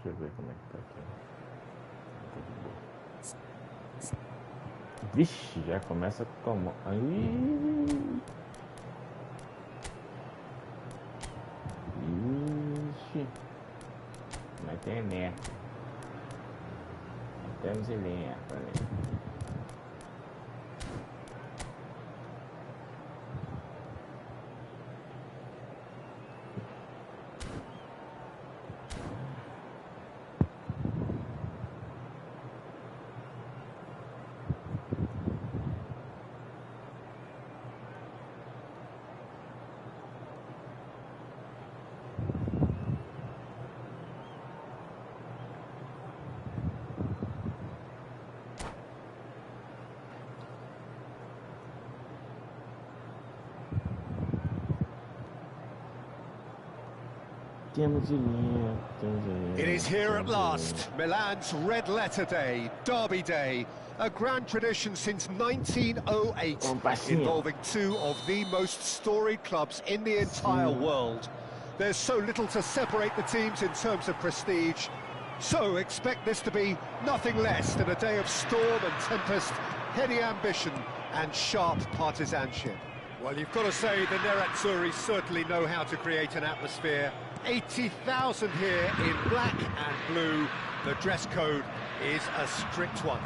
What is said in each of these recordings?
Deixa eu ver como é que tá aqui. Vixe, já começa como? Vixe. Mas tem neto. Temos ele, It is here at last, Milan's Red Letter Day, Derby Day, a grand tradition since 1908, involving two of the most storied clubs in the entire world. There's so little to separate the teams in terms of prestige, so expect this to be nothing less than a day of storm and tempest, heady ambition and sharp partisanship. Well, you've got to say the Nerazzurri certainly know how to create an atmosphere. 80,000 here in black and blue. The dress code is a strict one.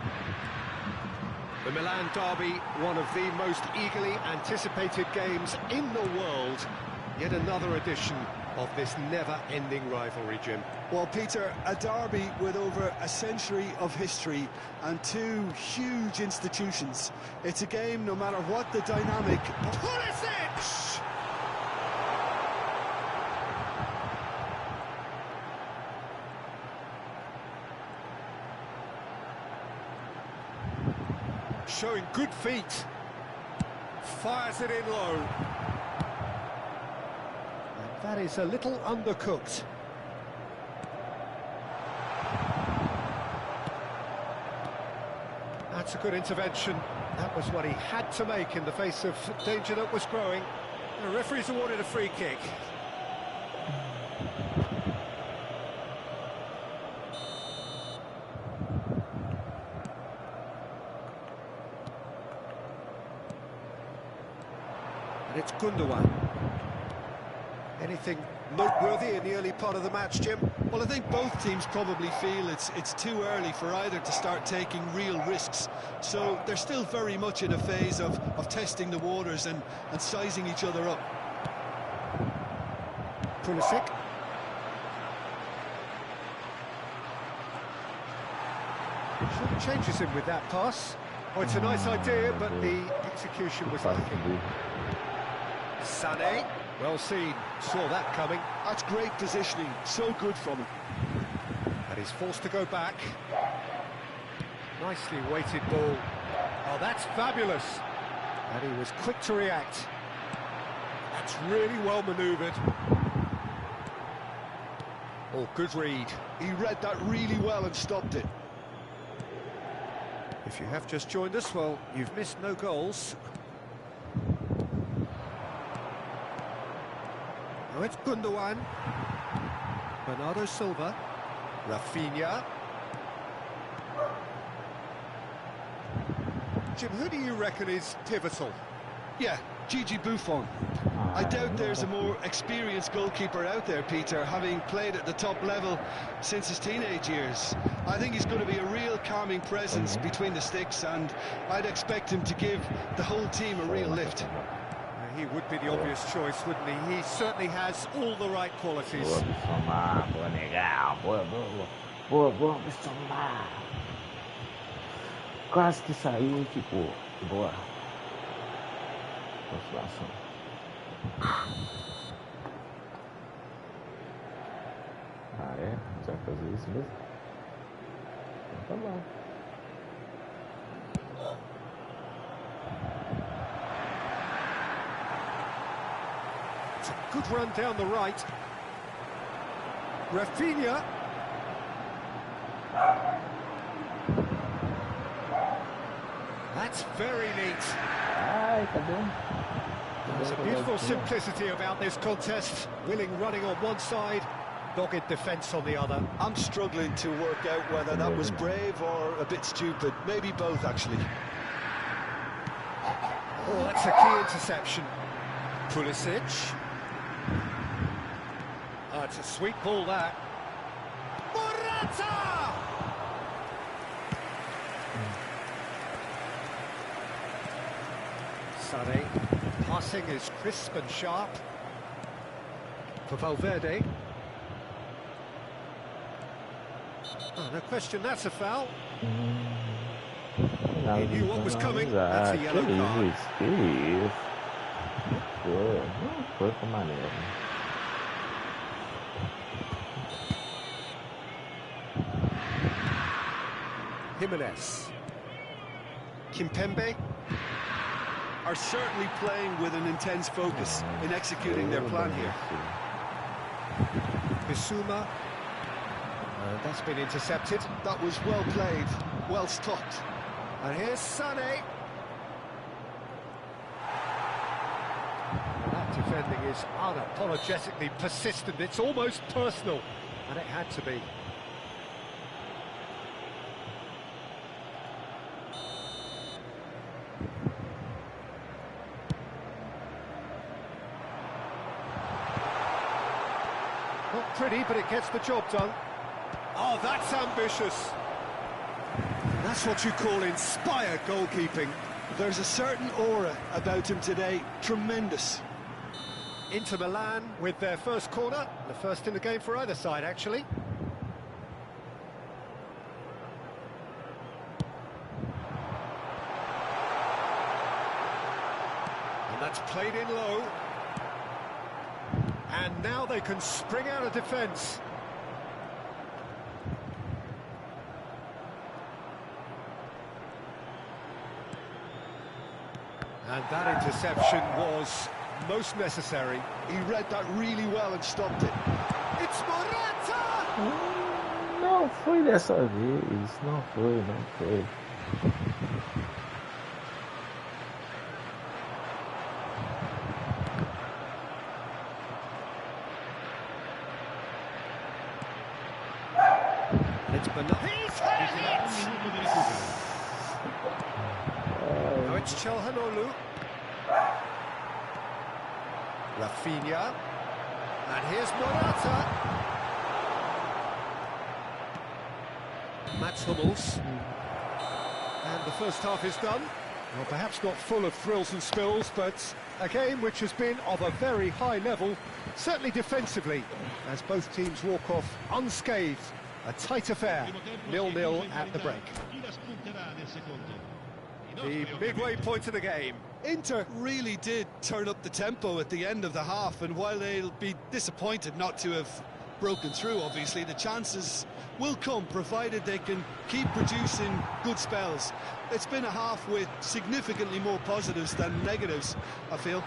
The Milan derby, one of the most eagerly anticipated games in the world. Yet another edition of this never-ending rivalry, Jim. Well, Peter, a derby with over a century of history and two huge institutions. It's a game no matter what the dynamic... Pulisic! Showing good feet. Fires it in low. And that is a little undercooked. That's a good intervention. That was what he had to make in the face of danger that was growing. The referee's awarded a free kick. And it's Gundogan. Anything noteworthy in the early part of the match, Jim? Well, I think both teams probably feel it's too early for either to start taking real risks. So they're still very much in a phase of testing the waters and sizing each other up. Pulisic. Changes him with that pass. Oh, it's a nice idea, but the execution was lacking. Sané, well seen, saw that coming. That's great positioning, so good from him. And he's forced to go back. Nicely weighted ball. Oh, that's fabulous. And he was quick to react. That's really well manoeuvred. Oh, good read. He read that really well and stopped it. If you have just joined us, well, you've missed no goals. Now it's Gundogan. Bernardo Silva. Rafinha. Jim, who do you reckon is pivotal? Yeah, Gigi Buffon. I doubt there's a more experienced goalkeeper out there, Peter, having played at the top level since his teenage years. I think he's going to be a real calming presence between the sticks, and I'd expect him to give the whole team a real lift. He would be the obvious choice, wouldn't he? He certainly has all the right qualities. Quase que saiu, tipo, boa. Oscilação. Ah, é? Já fazer isso mesmo? Então tá bom. It's a good run down the right. Rafinha. That's very neat. Ai, cadê? There's a beautiful simplicity about this contest. Willing running on one side, Dogged defence on the other. I'm struggling to work out whether that was brave or a bit stupid. Maybe both, actually. Oh, that's a key interception. Pulisic. Oh, it's a sweet ball, that. Morata! Sane. Passing is crisp and sharp. For Valverde. Oh, no question, that's a foul. He knew what was coming. That's a yellow card. Foi com maneira. Jimenez. Kimpembe are certainly playing with an intense focus in executing their plan here. Bissouma. That's been intercepted. That was well played, well stopped. And here's Sané. And that defending is unapologetically persistent. It's almost personal, and it had to be. Not pretty, but it gets the job done. Oh, that's ambitious. That's what you call inspired goalkeeping. There's a certain aura about him today. Tremendous. Inter Milan with their first corner. The first in the game for either side, actually. And that's played in low. And now they can spring out of defence. And that interception was most necessary. He read that really well and stopped it. It's Morata! Não foi dessa vez, não foi. It's Bernardo. He's had it! Now it's Çalhanoğlu. Rafinha. And here's Morata. Mats Hummels. And the first half is done. Well, perhaps not full of thrills and spills, but a game which has been of a very high level, certainly defensively, as both teams walk off unscathed. A tight affair, 0-0 at the break. The midway point of the game. Inter really did turn up the tempo at the end of the half, and while they'll be disappointed not to have broken through, obviously, the chances will come, provided they can keep producing good spells. It's been a half with significantly more positives than negatives, I feel.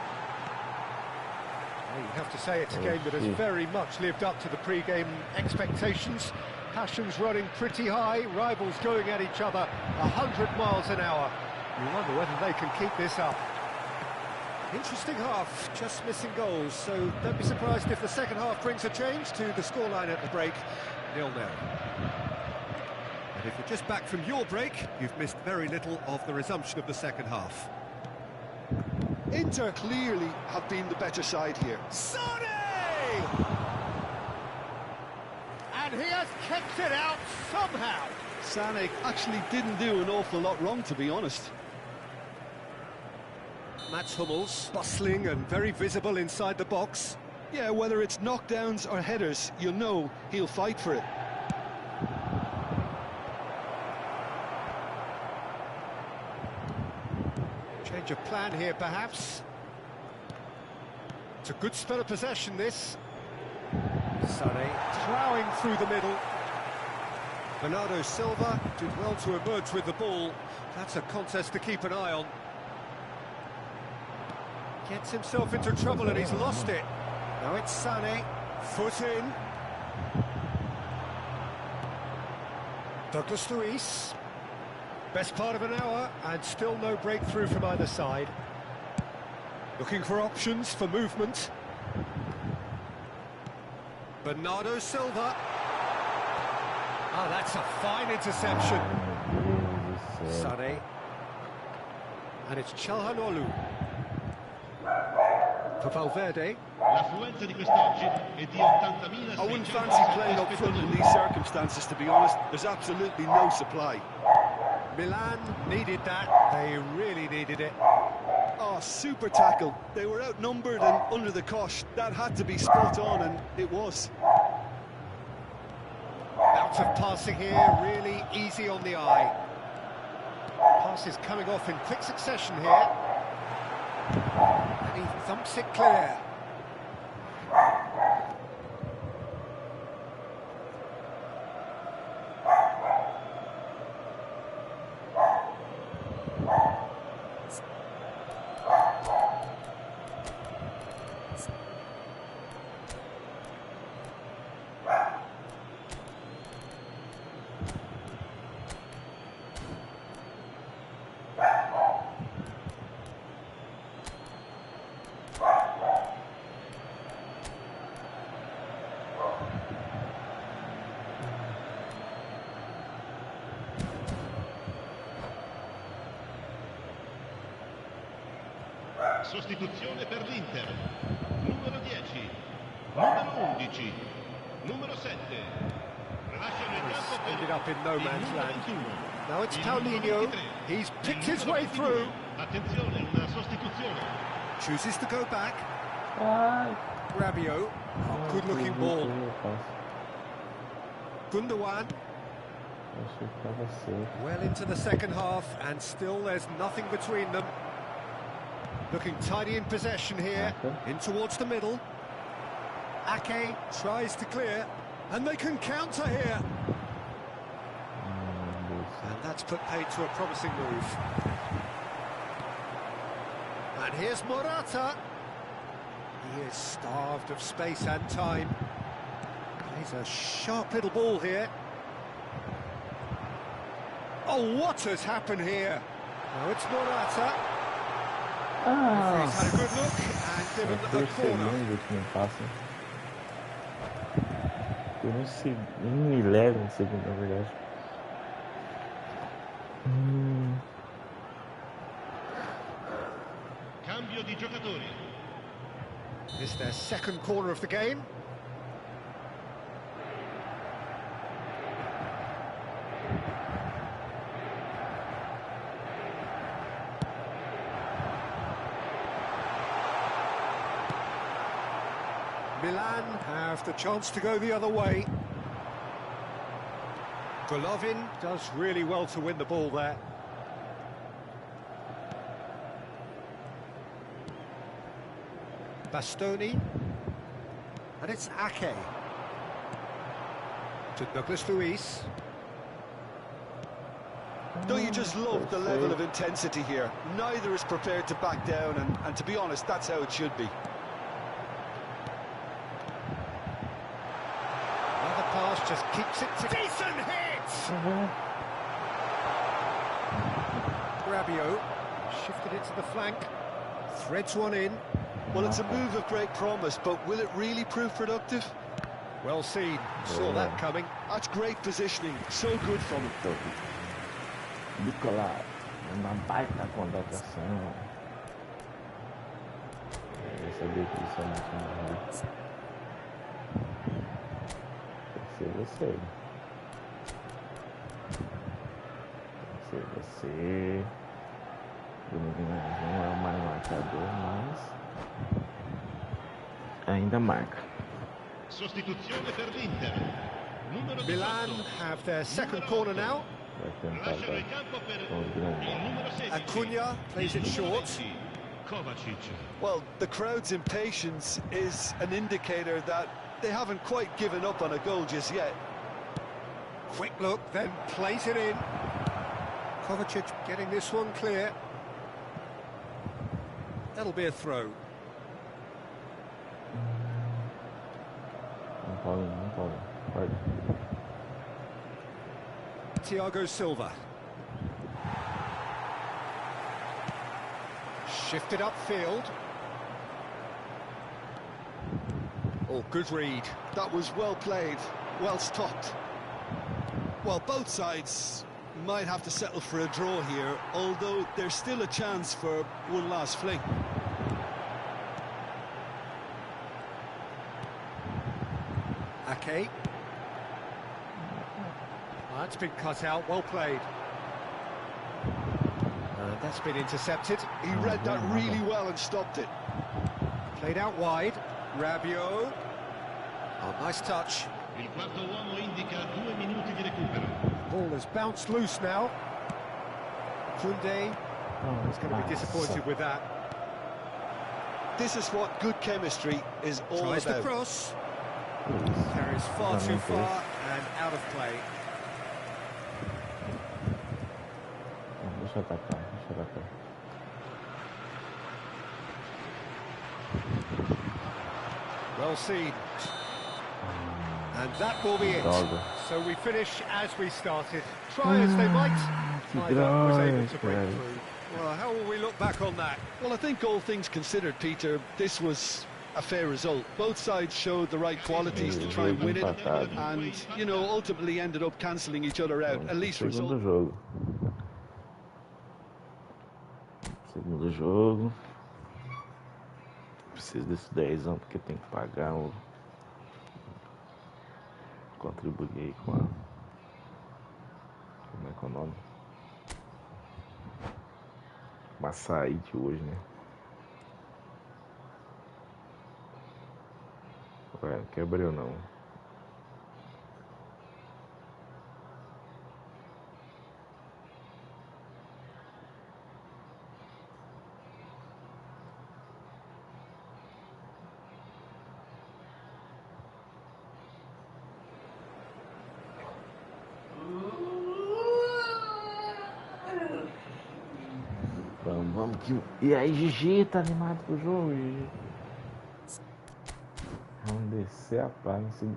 Well, you have to say it's a game that has very much lived up to the pre-game expectations. Passions running pretty high, rivals going at each other 100 miles an hour. You wonder whether they can keep this up. Interesting half, just missing goals, so don't be surprised if the second half brings a change to the scoreline at the break, 0-0. And if you're just back from your break, you've missed very little of the resumption of the second half. Inter clearly have been the better side here. Sane! And he has kept it out somehow. Sané actually didn't do an awful lot wrong, to be honest. Mats Hummels, bustling and very visible inside the box. Yeah, whether it's knockdowns or headers, you'll know he'll fight for it. Change of plan here, perhaps. It's a good spell of possession, this. Sané ploughing through the middle. Bernardo Silva did well to emerge with the ball. That's a contest to keep an eye on. Gets himself into trouble and he's lost it. Now it's Sané, foot in. Douglas Luiz. Best part of an hour and still no breakthrough from either side. Looking for options for movement. Bernardo Silva. Oh, that's a fine interception. Sane. And it's Çalhanoğlu. For Valverde. L'affluenza di quest'oggi è di 80.000. I wouldn't fancy playing up front in these circumstances, to be honest. There's absolutely no supply. Milan needed that. They really needed it. Oh, super tackle. They were outnumbered and under the cosh. That had to be spot on, and it was. Out of passing here, really easy on the eye. Pass is coming off in quick succession here. And he thumps it clear. Sostituzione per l'Inter. Numero 10, numero 11, numero 7. Lasciano il campo per Ended up in no man's il numero land. 21. Now it's Il numero Paulinho. 23. He's picked Il his numero way 22. through. Attenzione, una sostituzione. Chooses to go back. Ai, Rabiot. Good looking ball. Gundogan. Achei que tava seco. Well into the second half, and still there's nothing between them. Looking tidy in possession here, in towards the middle. Ake tries to clear, and they can counter here. And that's put paid to a promising move. And here's Morata. He is starved of space and time. Plays a sharp little ball here. Oh, what has happened here? Now it's Morata. He's had a good look and given a corner. Que não passa. Por um milésimo de segundo, na verdade. Cambio di giocatori. This is their second corner of the game. Milan have the chance to go the other way. Golovin does really well to win the ball there. Bastoni. And it's Ake. To Douglas Luiz. Don't you just love the level of intensity here? Neither is prepared to back down, and to be honest, that's how it should be. Another pass just keeps it to... Decent hit! Rabiot shifted it to the flank. Threads one in. Well, it's a move of great promise, but will it really prove productive? Well seen. Saw that coming. That's great positioning. So good from him. Nicolás, uma baita contratação. Eu sabia que isso é muito mal. Tem que ser você. Tem que ser você. Não é o mais marcador, mas ainda marca. Sostituzione per l'Inter. Numero 18. Milan have their second corner now. Lasciano il campo per il numero 16. Acuna plays it short. Kovacic. Well, the crowd's impatience is an indicator that they haven't quite given up on a goal just yet. Quick look, then plays it in. Kovacic getting this one clear. That'll be a throw. Não pode. Thiago Silva. Shifted upfield. Oh, good read. That was well played, well stopped. Well, both sides might have to settle for a draw here, although there's still a chance for one last fling. Ake. That's been cut out, well played. That's been intercepted. He read that really well and stopped it. Played out wide. Rabiot. Oh, nice touch. Il quarto uomo indica 2 minuti di recupero. Ball has bounced loose now. Koundé is going to be disappointed with that. This is what good chemistry is all Tries about. the cross. Carries far too far and out of play. Deixa eu atacar, Well seen. And that will be it. So we finish as we started. Try as they might, neither was able to break through. Well, how will we look back on that? Well, I think all things considered, Peter, this was a fair result. Both sides showed the right qualities to try and win it, and, you know, ultimately ended up cancelling each other out, at least result. Segundo jogo. Preciso desse 10 porque tem que pagar o... Contribuir com a... Como é que é o nome? Com açaí de hoje, né? Ué, não quebrei não. Vamos que... E aí, Gigi, tá animado pro jogo, Gigi? Vamos descer a praia em cima.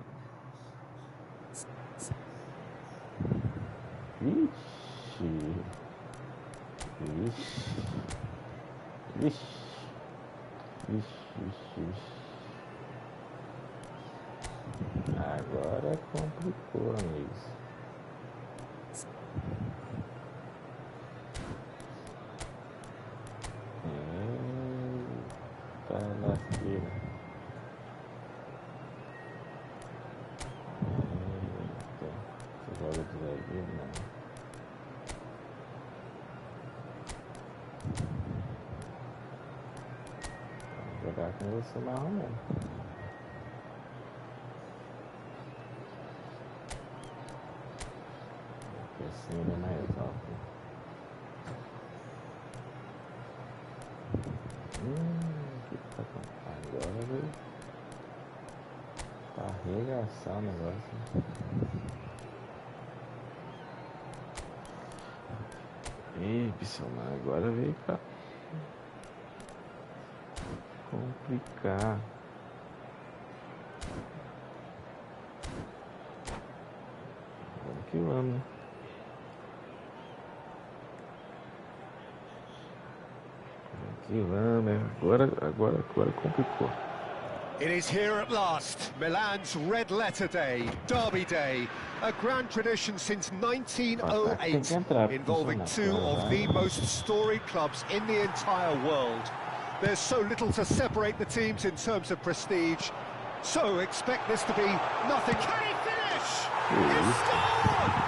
Ixi. Agora complicou, amigos. Lasqueira. Você joga de zagueiro, não. Vou jogar com você mais ou menos. Porque assim ele é mais alto. Agora veio pra arregaçar o negócio. Ei, Pissonar, agora veio pra complicar. Vamos que vamos, né? Agora complicou. It is here at last, Milan's red letter day, Derby Day, a grand tradition since 1908, involving two of the most storied clubs in the entire world. There's so little to separate the teams in terms of prestige, so expect this to be nothing. Can he finish? He scored!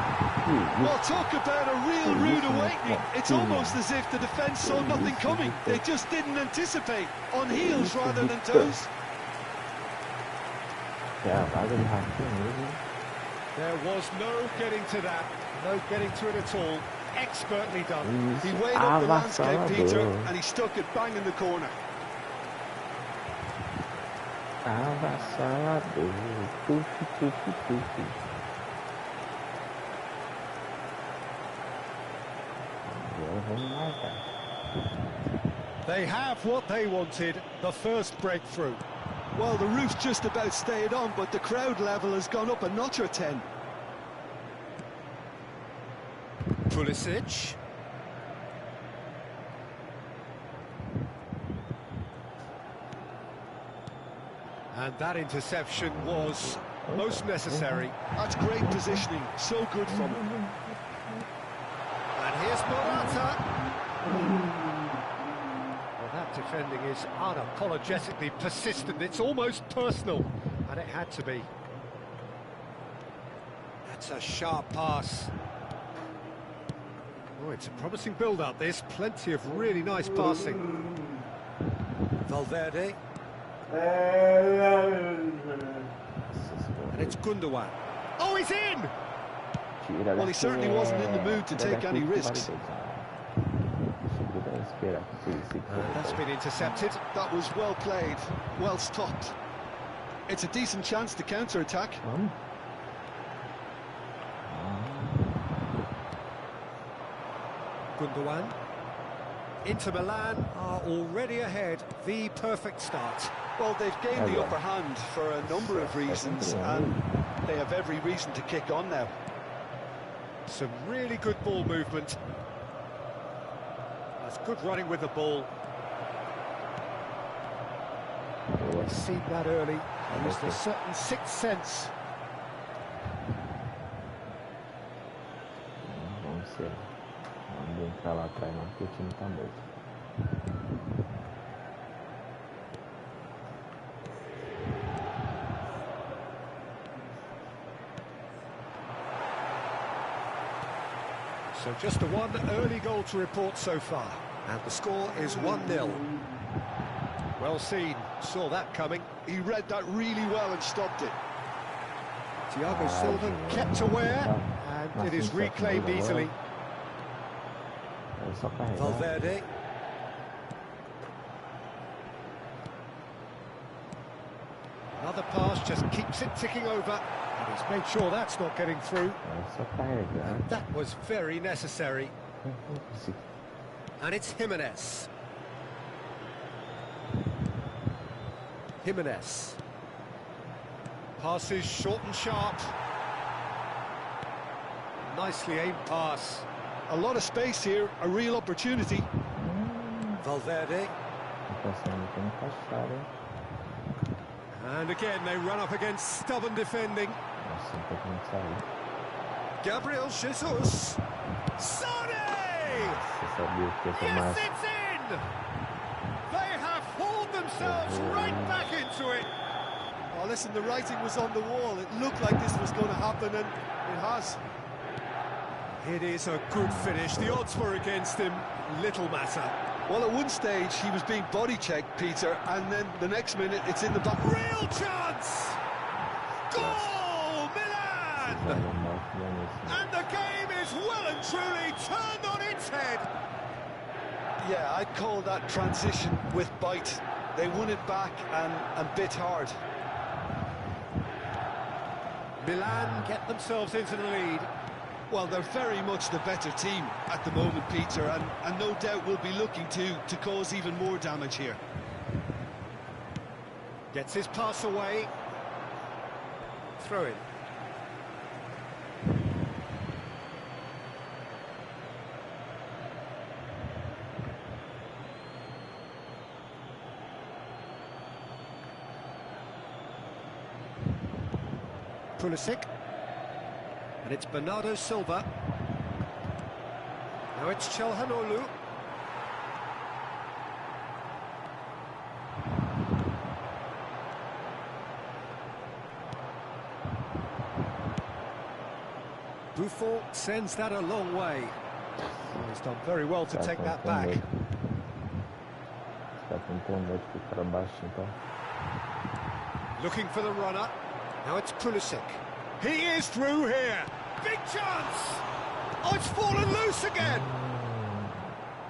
Well, talk about a real rude awakening. It's almost as if the defence saw nothing coming. They just didn't anticipate, on heels rather than toes. There was no getting to that, no getting to it at all. Expertly done. He weighed up the landscape, Peter, and he stuck it bang in the corner. They have what they wanted, the first breakthrough. Well, the roof's just about stayed on, but the crowd level has gone up a notch or 10. Pulisic. And that interception was most necessary. That's great positioning, so good from him. And here's Morata. Well, that defending is unapologetically persistent. It's almost personal, and it had to be. That's a sharp pass. Oh, it's a promising build-up, this. Plenty of really nice passing. Valverde. And it's Gundogan. Oh, he's in! Well, he certainly wasn't in the mood to take any risks. That's been intercepted. That was well played, well stopped. It's a decent chance to counter-attack. Gundogan. Inter Milan are already ahead. The perfect start. Well, they've gained the upper hand for a number of reasons, and they have every reason to kick on now. Some really good ball movement. That's good running with the ball. I've seen that early. Used a certain sixth sense. Vamos ser. Vamos entrar lá atrás, não, porque o time tá morto. So just the one early goal to report so far. And the score is 1-0. Well seen, saw that coming. He read that really well and stopped it. Thiago Silva kept aware, and it is reclaimed easily. Valverde. Another pass just keeps it ticking over. And he's made sure that's not getting through. And that was very necessary. And it's Jimenez. Jimenez. Passes short and sharp. Nicely aimed pass. A lot of space here, a real opportunity. Valverde. And again, they run up against stubborn defending. Gabriel Jesus. Sane! Yes, it's in! They have hauled themselves right back into it. Oh, listen, the writing was on the wall. It looked like this was going to happen, and it has. It is a good finish. The odds were against him. Little matter. Well, at one stage, he was being body-checked, Peter, and then the next minute, it's in the back. Real chance! Goal, Milan! And the game is well and truly turned on its head. Yeah, I'd call that transition with bite. They won it back and bit hard. Milan get themselves into the lead. Well, they're very much the better team at the moment, Peter, and no doubt will be looking to cause even more damage here. Gets his pass away. Throw in. Pulisic. And it's Bernardo Silva. Now it's Çalhanoğlu. Buffon sends that a long way. He's done very well to take that back. Looking for the runner. Now it's Pulisic. He is through here. Big chance! Oh, it's fallen loose again!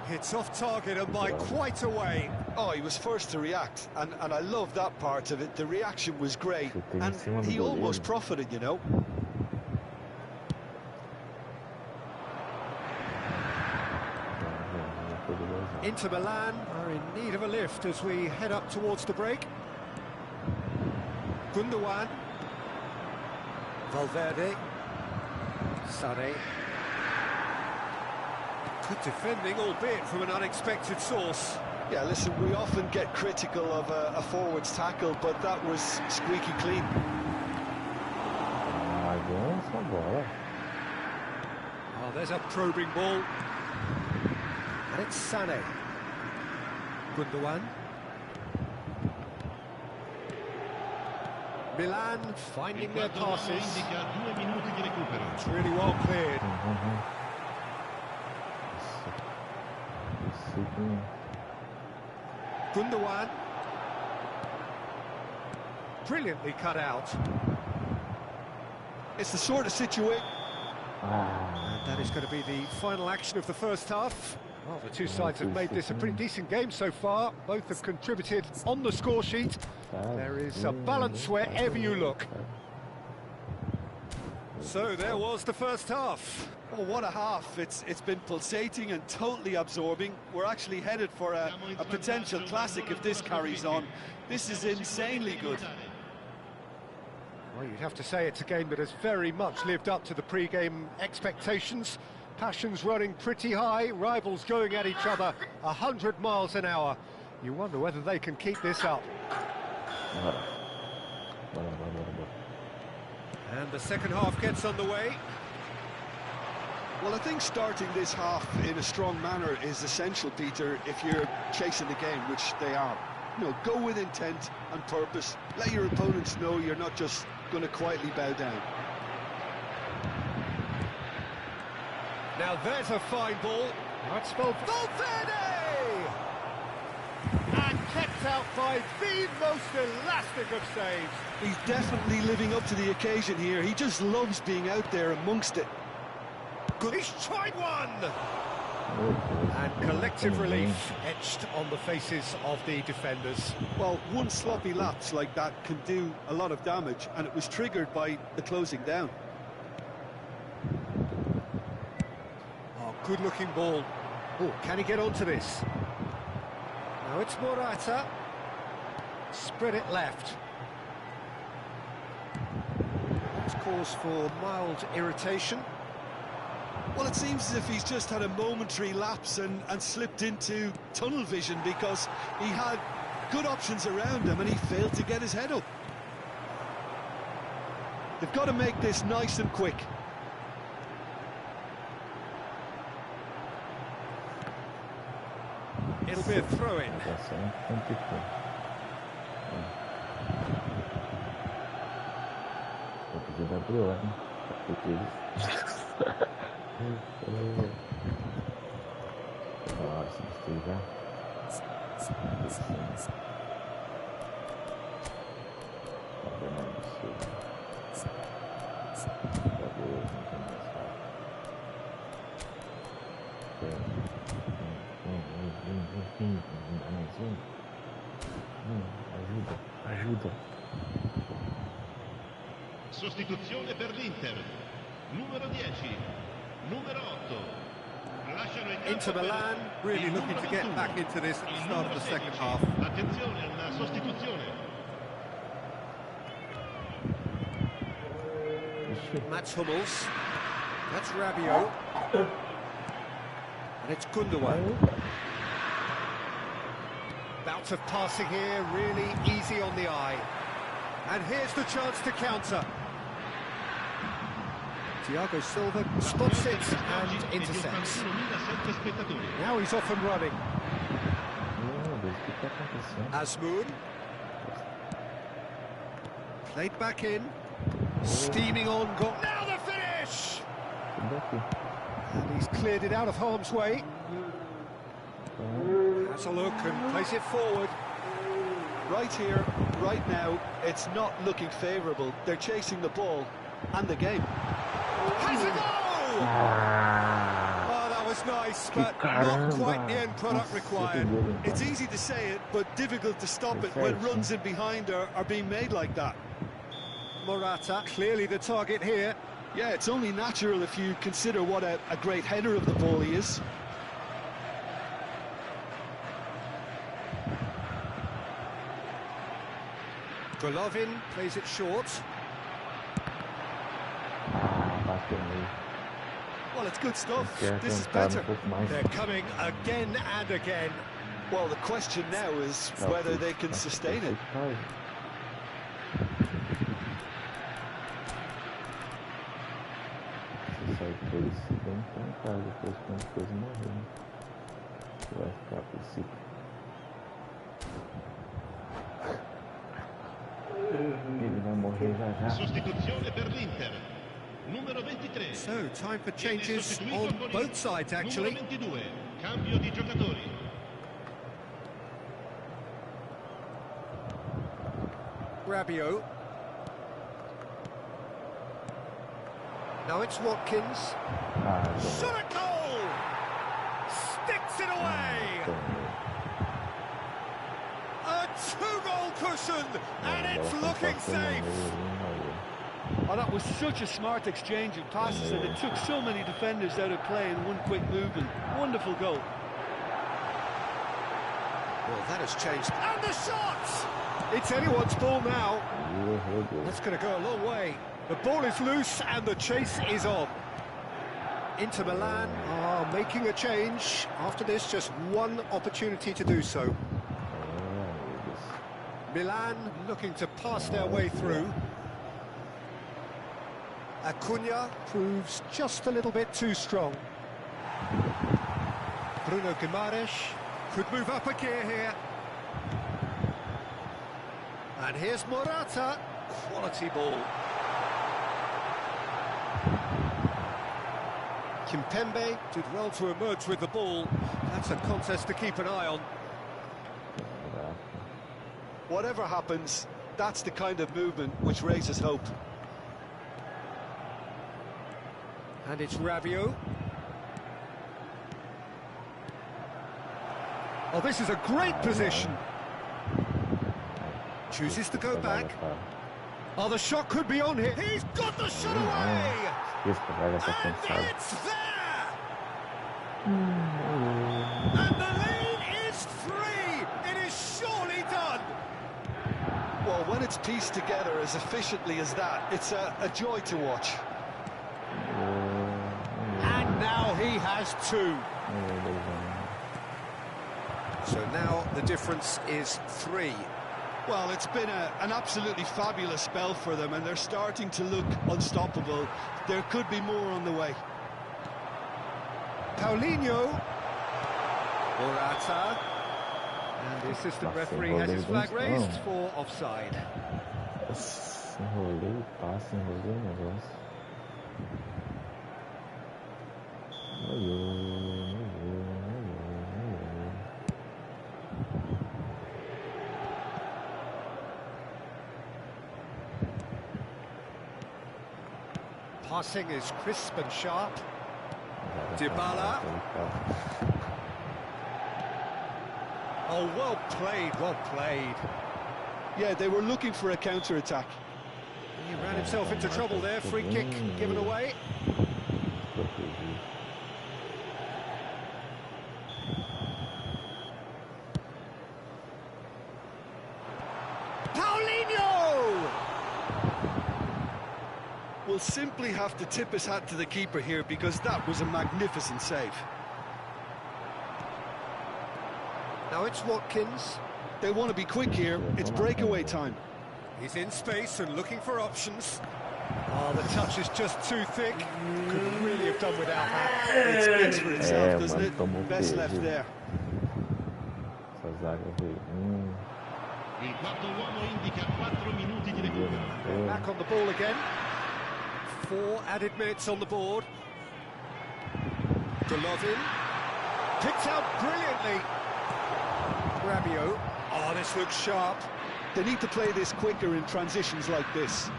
It's off target and by quite a way. Oh, he was first to react, and I love that part of it. The reaction was great, and he almost profited, you know. Inter Milan are in need of a lift as we head up towards the break. Gundogan. Valverde. Sane. Good defending, albeit from an unexpected source. Yeah, listen, we often get critical of a forward's tackle, but that was squeaky clean. Essa bola. Oh, there's a probing ball. And it's Sané. Gundogan. Milan finding their passes. It's really well cleared. Gundogan. Brilliantly cut out. It's the sort of situation... And that is going to be the final action of the first half. Well, the two sides have made this a pretty decent game so far. Both have contributed on the score sheet. There is a balance wherever you look. So there was the first half. Oh, what a half. It's been pulsating and totally absorbing. We're actually headed for a potential classic if this carries on. This is insanely good. Well, you'd have to say it's a game that has very much lived up to the pre-game expectations. Passions running pretty high, rivals going at each other 100 miles an hour. You wonder whether they can keep this up. And the second half gets underway. Well, I think starting this half in a strong manner is essential, Peter, if you're chasing the game, which they are. You know, go with intent and purpose. Let your opponents know you're not just going to quietly bow down. Now there's a fine ball. That's Valverde! And kept out by the most elastic of saves. He's definitely living up to the occasion here. He just loves being out there amongst it. Good. He's tried one! And collective relief etched on the faces of the defenders. Well, one sloppy lapse like that can do a lot of damage, and it was triggered by the closing down. Oh, good-looking ball. Oh, can he get onto this? Now it's Morata. Spread it left. That's cause for mild irritation. Well, it seems as if he's just had a momentary lapse and slipped into tunnel vision because he had good options around him and he failed to get his head up. They've got to make this nice and quick. It'll be a throw-in. Ajuda. Sostituzione per l'Inter. Numero 10, numero 8. Inter Milan really looking to get back into this at the start of the second half. Attenzione alla sostituzione. Mats Hummels. That's Rabiot. And it's Gundogan. Bout of passing here, really easy on the eye. And here's the chance to counter. Thiago Silva spots it and intercepts. Now he's off and running. Azmoun. Played back in. Steaming on goal. Now the finish! And he's cleared it out of harm's way. Has a look and plays it forward. Right here, right now, it's not looking favourable. They're chasing the ball and the game. Has a goal! Oh, that was nice, but not quite the end product required. It's easy to say it, but difficult to stop it when runs in behind are being made like that. Morata, clearly the target here. Yeah, it's only natural if you consider what a great header of the ball he is. Golovin plays it short. Well, it's good stuff. This is better. They're coming again and again. Well, the question now is whether they can sustain it. Se sair por esse bem, tá em casa, depois quando as coisas morrerem. Vai ficar a princípio. Ele vai morrer já já. Sostituzione per l'Inter. Numero 23. So, time for changes on both sides, actually. Numero 22. Cambio di giocatori. Rabiot. Now it's Watkins. Shot at goal! Sticks it away! A two-goal cushion, and it's looking safe! Oh, that was such a smart exchange of passes, and it took so many defenders out of play in one quick movement. Wonderful goal. Well, that has changed. And the shot! It's anyone's ball now. That's going to go a long way. The ball is loose and the chase is on. Inter Milan are making a change. After this, just one opportunity to do so. Milan looking to pass their way through. Acuna proves just a little bit too strong. Bruno Guimaraes could move up a gear here. And here's Morata. Quality ball. Kimpembe did well to emerge with the ball. That's a contest to keep an eye on. Whatever happens, that's the kind of movement which raises hope. And it's Rabiot. Oh, this is a great position. Chooses to go back. Oh, the shot could be on here. He's got the shot away! And it's there! And the lead is 3! It is surely done! Well, when it's pieced together as efficiently as that, it's a joy to watch. And now he has 2. So now the difference is 3. Well, it's been an absolutely fabulous spell for them, and they're starting to look unstoppable. There could be more on the way. Paulinho. Morata. And the assistant referee has his flag raised for offside. Enrolei o passe, enrolei o negócio. Passing is crisp and sharp. Dybala. Oh, well played, well played. Yeah, they were looking for a counter-attack. He ran himself into trouble there. Free kick given away. Paulinho! We'll simply have to tip his hat to the keeper here, because that was a magnificent save. Now it's Watkins. They want to be quick here. It's breakaway time. He's in space and looking for options. Oh, the touch is just too thick. Could really have done without that. It speaks for itself, doesn't it? Best left there. Il quarto uomo indica 4 minuti di recupero. Back on the ball again. 4 added minutes on the board. Golovin. Picked out brilliantly. Rabiot. Oh, this looks sharp. They need to play this quicker in transitions like this.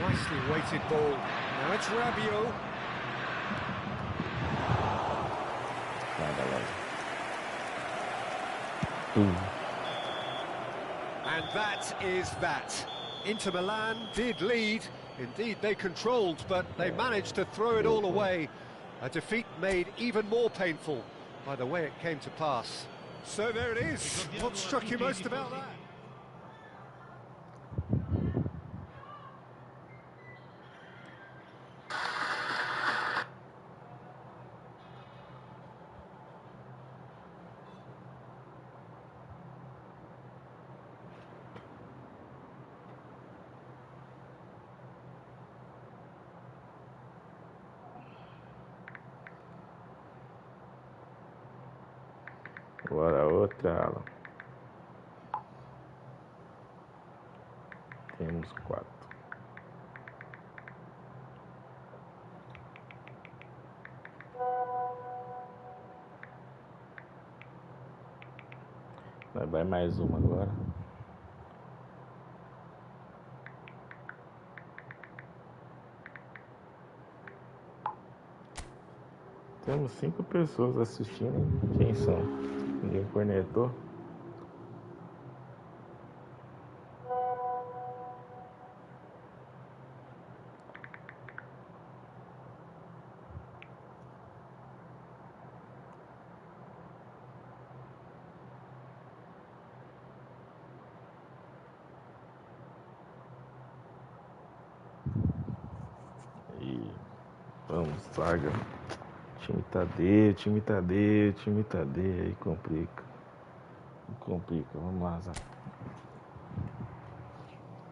Nicely weighted ball. Now it's Rabiot. And that is that. Inter Milan did lead. Indeed, they controlled, but they managed to throw it all away. A defeat made even more painful by the way it came to pass. So there it is. What struck you most about that? Agora outra ala. Temos 4. Vai mais uma agora. Temos 5 pessoas assistindo. Quem são? Ninguém cornetou. E vamos, saga. Time tá D, aí complica. Vamos lá, Zé.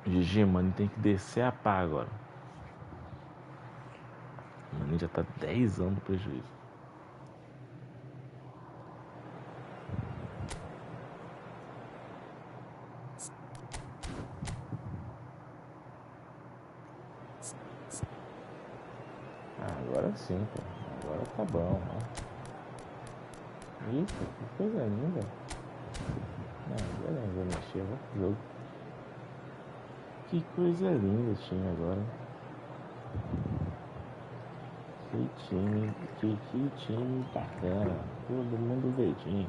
GG, mano, tem que descer a pá agora. Mano, já tá 10 anos no prejuízo. Agora sim, pô. Agora tá bom, ó. Isso, que coisa linda. Não, agora não vou mexer, vou pro jogo. Que coisa linda o time agora. Que time bacana. Todo mundo verdinho.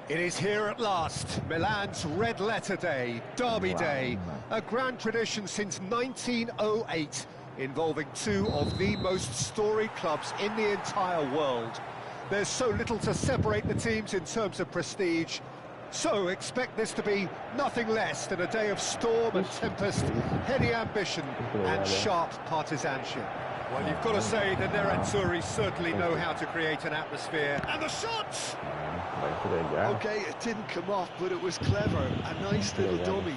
It is here at last, Milan's red letter day, Derby Day, a grand tradition since 1908, involving two of the most storied clubs in the entire world. There's so little to separate the teams in terms of prestige, so expect this to be nothing less than a day of storm and tempest, heady ambition and sharp partisanship. Well, you've got to say the Nerazzurri certainly know how to create an atmosphere. And the shots! Okay, it didn't come off, but it was clever. A nice little dummy.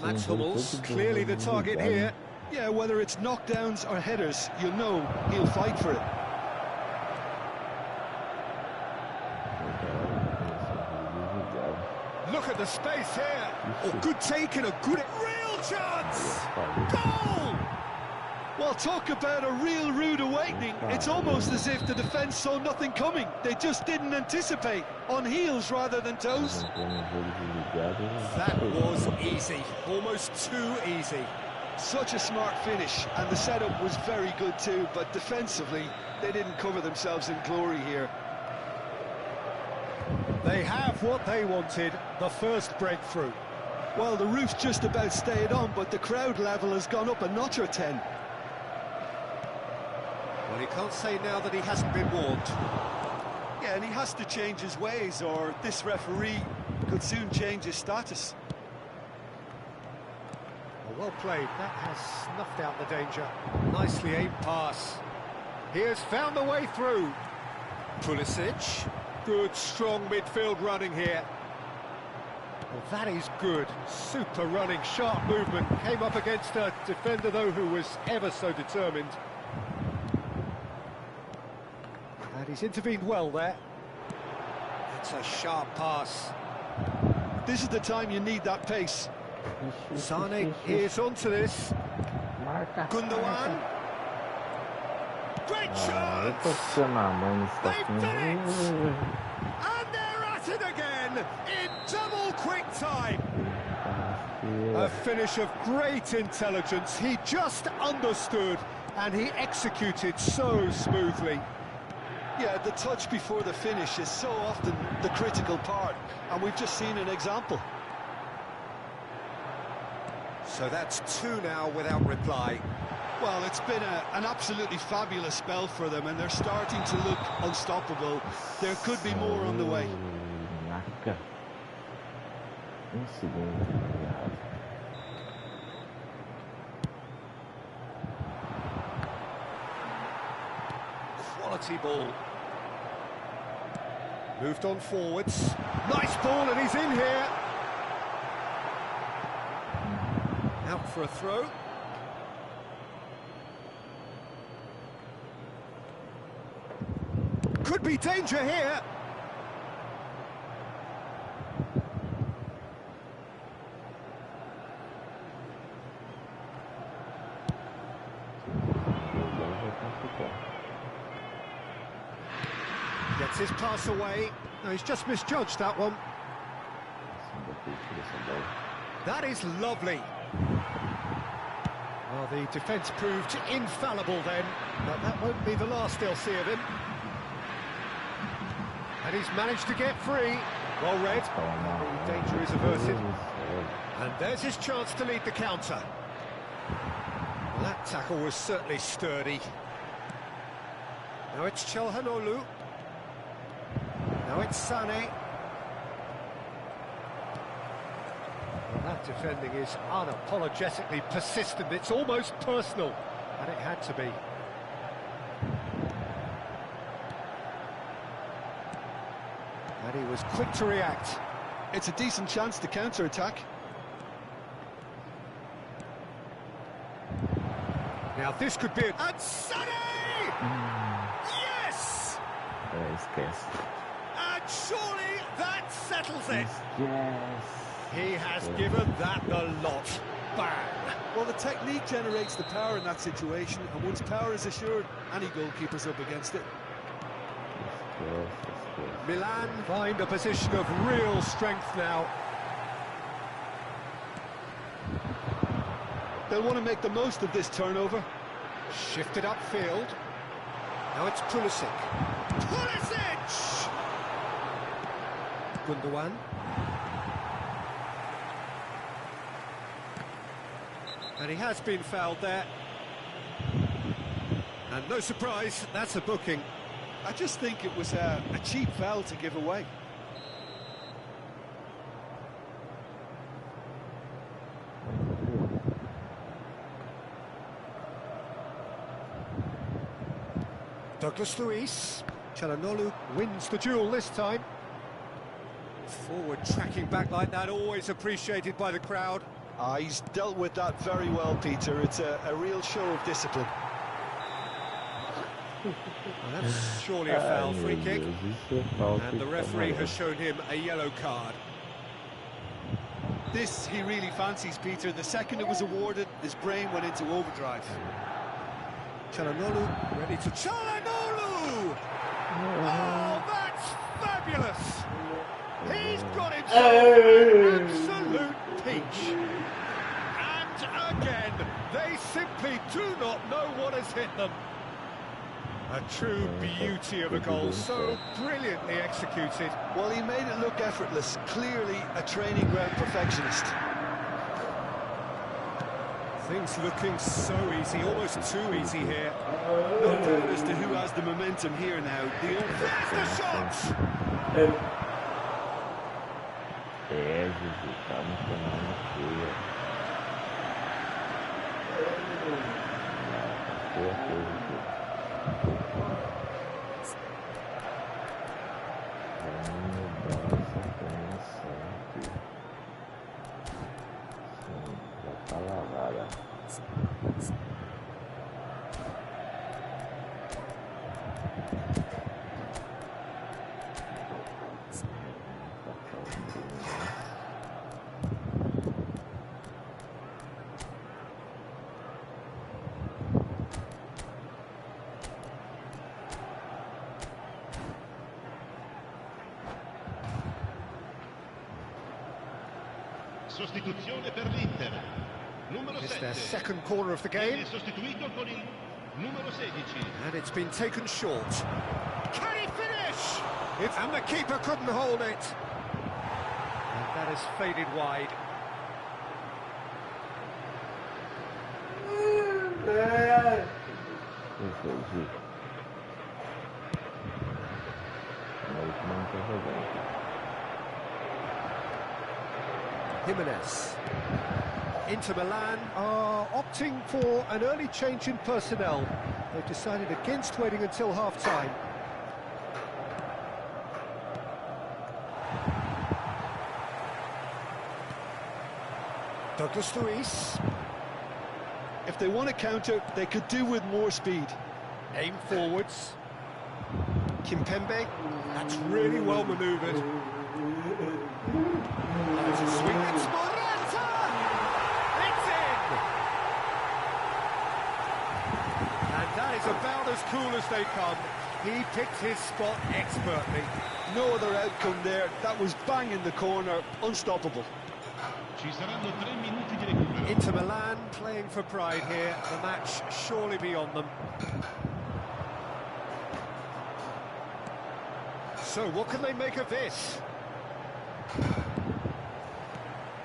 Max Hummels, clearly the target here. Yeah, whether it's knockdowns or headers, you'll know he'll fight for it. Look at the space here. Oh, good take and a good real chance. Goal! Well, talk about a real rude awakening. It's almost as if the defence saw nothing coming. They just didn't anticipate. On heels rather than toes. That was easy. Almost too easy. Such a smart finish, and the setup was very good too, but defensively, they didn't cover themselves in glory here. They have what they wanted, the first breakthrough. Well, the roof's just about stayed on, but the crowd level has gone up a notch or 10. Well, he can't say now that he hasn't been warned. Yeah, and he has to change his ways, or this referee could soon change his status. Well played, that has snuffed out the danger. Nicely aimed pass. He has found the way through. Pulisic, good strong midfield running here. Well, that is good, super running, sharp movement. Came up against a defender though who was ever so determined. And he's intervened well there. It's a sharp pass. This is the time you need that pace. Sane is onto this. Gundogan. Great chance! They've done it! And they're at it again in double quick time. A finish of great intelligence. He just understood and he executed so smoothly. Yeah, the touch before the finish is so often the critical part, and we've just seen an example. So that's two now without reply. Well, it's been an absolutely fabulous spell for them, and they're starting to look unstoppable. There could be more on the way. Quality ball. Moved on forwards. Nice ball, and he's in here. Out for a throw. Could be danger here. Gets his pass away. No, he's just misjudged that one. That is lovely. Well, the defence proved infallible then, but that won't be the last they'll see of him. And he's managed to get free. Well read. The danger is averted. And there's his chance to lead the counter. Well, that tackle was certainly sturdy. Now it's Çalhanoğlu. Now it's Sané. Well, that defending is unapologetically persistent. It's almost personal, and it had to be. And he was quick to react. It's a decent chance to counter-attack. Now this could be a... And Sané! Yes! Esquece. And surely that settles it. Yes. He has given that the lot. Bang! Well, the technique generates the power in that situation, and once power is assured, any goalkeeper's up against it. Milan find a position of real strength now. They'll want to make the most of this turnover. Shifted upfield. Now it's Pulisic. Pulisic! Gundogan. And he has been fouled there. And no surprise, that's a booking. I just think it was a cheap foul to give away. Douglas Luiz. Çalhanoğlu wins the duel this time. Forward tracking back like that, always appreciated by the crowd. He's dealt with that very well, Peter. It's a real show of discipline. Well, that's surely a foul free kick. And the referee has shown him a yellow card. This he really fancies, Peter. The second it was awarded, his brain went into overdrive. Çalhanoğlu ready to... Çalhanoğlu! Oh, that's fabulous! He's got himself an absolute peach. And again, they simply do not know what has hit them. A true beauty of a goal, so brilliantly executed. Well, he made it look effortless. Clearly a training ground perfectionist. Things looking so easy, almost too easy here. No doubt as to who has the momentum here now. There's the shot! Sostituzione per l'Inter. Numero 7. It's their second corner of the game. Sostituito con il numero 16. And it's been taken short. Can he finish? And the keeper couldn't hold it. And that has faded wide. Jimenez. Inter Milan are opting for an early change in personnel. They've decided against waiting until half-time. Douglas Luiz. if they want to counter, they could do with more speed. Aim forwards. Kimpembe, that's really well manoeuvred. There's a swing, it's Morata! It's in! And that is about as cool as they come. He picked his spot expertly. No other outcome there. That was bang in the corner, unstoppable. Ci saranno 3 minuti di recupero. Inter Milan playing for pride here. The match surely beyond them. So what can they make of this?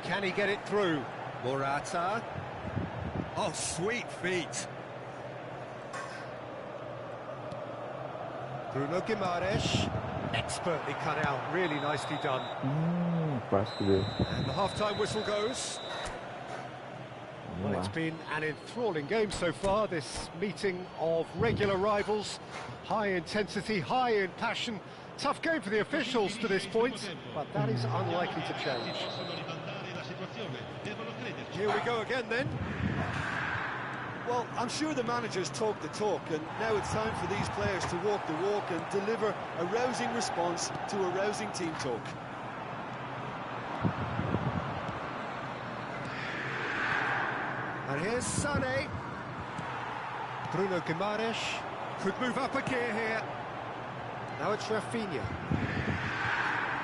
Can he get it through? Morata. Oh, sweet feet. Bruno Guimaraes. Expertly cut out, really nicely done. And the half-time whistle goes. Well, it's been an enthralling game so far, this meeting of regular rivals. High intensity, high in passion. Tough game for the officials to this point, but that is unlikely to change. Here we go again then. Well, I'm sure the managers talk the talk, and now it's time for these players to walk the walk and deliver a rousing response to a rousing team talk. And here's Sané. Bruno Guimaraes could move up a gear here. Now it's Rafinha.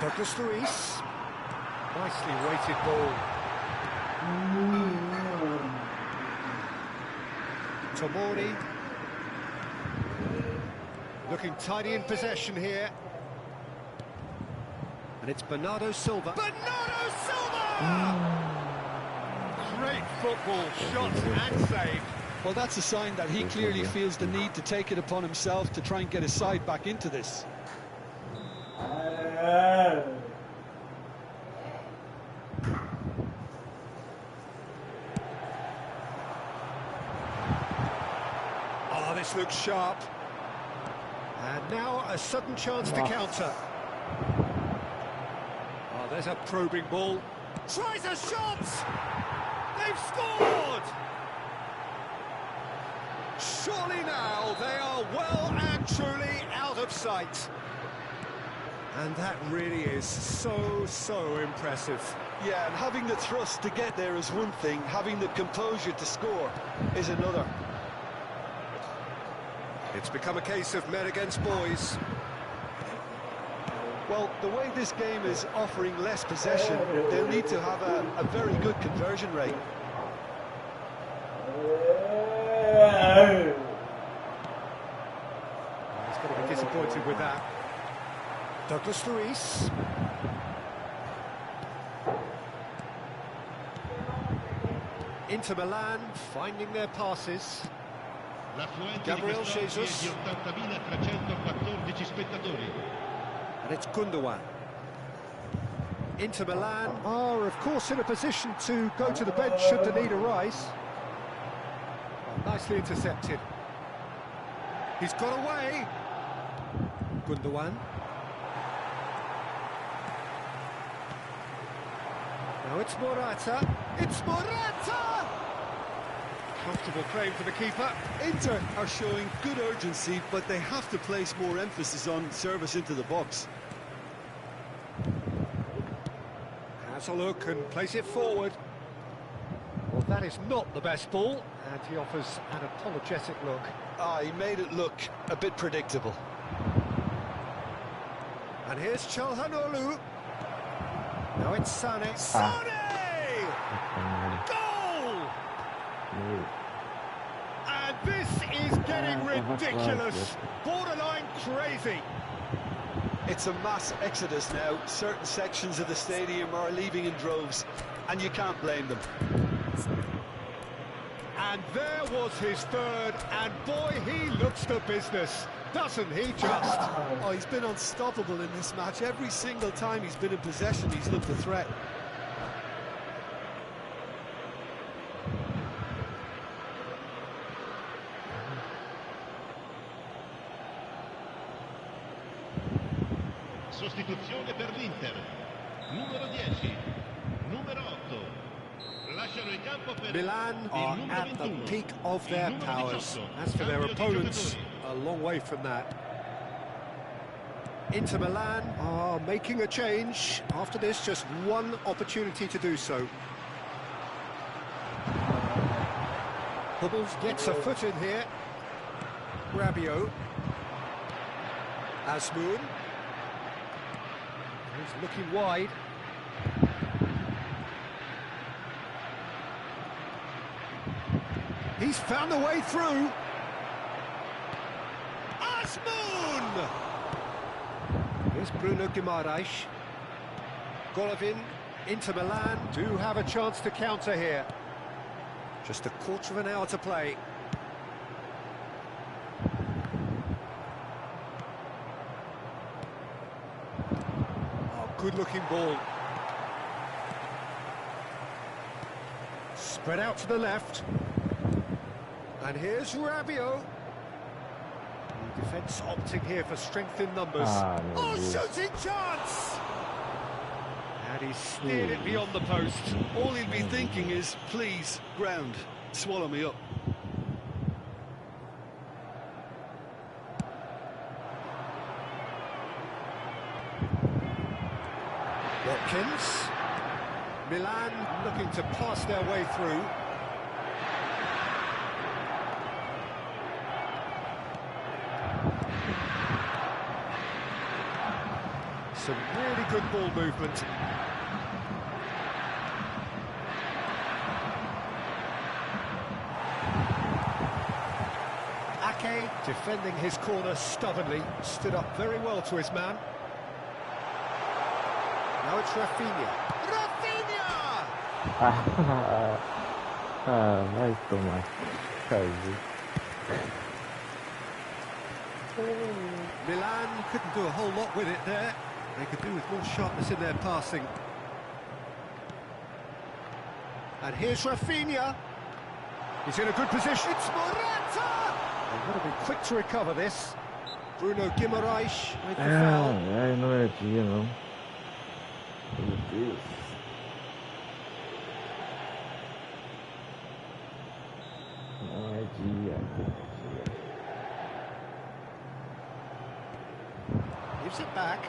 Douglas Luiz. Nicely weighted ball. Tomori. Looking tidy in possession here. And it's Bernardo Silva. Bernardo Silva! Great football, shot and save. Well, that's a sign that he clearly feels the need to take it upon himself to try and get his side back into this. Oh, this looks sharp. And now a sudden chance to counter. Oh, there's a probing ball. Tries a shot! They've scored! Surely now they are well and truly out of sight. And that really is so impressive. Yeah, and having the thrust to get there is one thing, having the composure to score is another. It's become a case of men against boys. Well, the way this game is offering less possession, they'll need to have a very good conversion rate. He's going to be disappointed with that. Douglas Luiz. Inter Milan finding their passes. Gabriel Jesus. And it's Gundogan. Inter Milan are, of course, in a position to go to the bench should the need arise. Well, nicely intercepted. He's got away. Gundogan. Now it's Morata. It's Morata! Comfortable claim for the keeper. Inter are showing good urgency, but they have to place more emphasis on service into the box. Has a look and plays it forward. Well, that is not the best ball, and he offers an apologetic look. Ah, he made it look a bit predictable. And here's Çalhanoğlu. Now it's Sané. Sané! Goal! And this is getting ridiculous. Borderline crazy. It's a mass exodus now. Certain sections of the stadium are leaving in droves, and you can't blame them. And there was his third, and boy, he looks the business, doesn't he just? Oh, he's been unstoppable in this match. Every single time he's been in possession, he's looked a threat. Sostituzione per l'Inter. Numero 10, numero 8. La Milan are at the peak of their powers. As for their opponents, a long way from that. Inter Milan are making a change. After this, just one opportunity to do so. Hummels gets a foot in here. Rabiot. Asmoon. He's looking wide. He's found a way through. Asmoon! Here's Bruno Guimaraes. Golovin, Inter Milan do have a chance to counter here. Just a quarter of an hour to play. Oh, good-looking ball. Spread out to the left. And here's Rabiot. The defence opting here for strength in numbers. No, shooting chance! And he steered it beyond the post. All he'll be thinking is, please, ground, swallow me up. Watkins. Milan looking to pass their way through. Some really good ball movement. Ake defending his corner stubbornly, stood up very well to his man. Now it's Rafinha. Rafinha! Vai tomar. Milan couldn't do a whole lot with it there. They could do with more sharpness in their passing. And here's Rafinha. He's in a good position. It's Morata! They've got to be quick to recover this. Bruno Guimaraes with the foul. Não é dia, não. Meu Deus. Não é dia. Gives it back.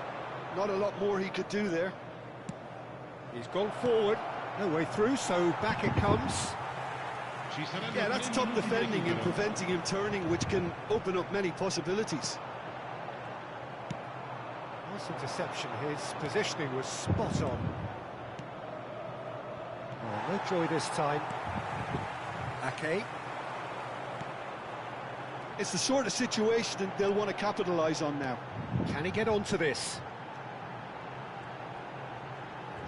Not a lot more he could do there. He's gone forward. No way through, so back it comes. Yeah, that's top defending and preventing him turning, which can open up many possibilities. Nice interception. His positioning was spot on. Oh, no joy this time. Ake. It's the sort of situation that they'll want to capitalise on now. Can he get onto this?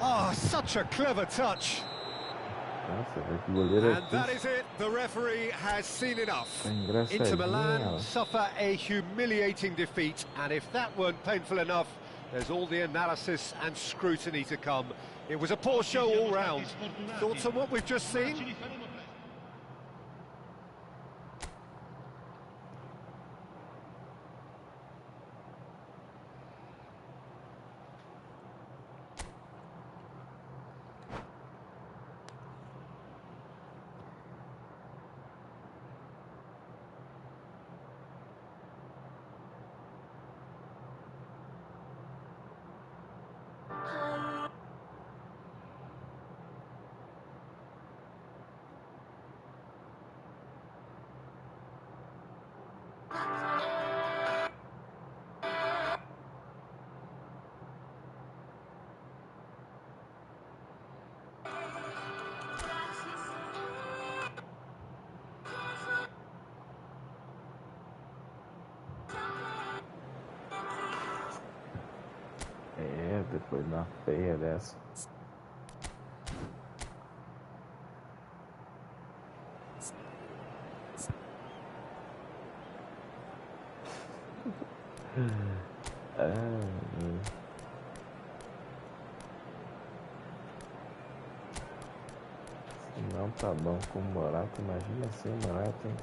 Oh, such a clever touch. And that is it. The referee has seen enough. Inter Milan suffer a humiliating defeat, and if that weren't painful enough, there's all the analysis and scrutiny to come. It was a poor show all round. Thoughts on what we've just seen? Depois de uma feia dessa. Se não tá bom com o Morata, imagina sem o Morata, hein?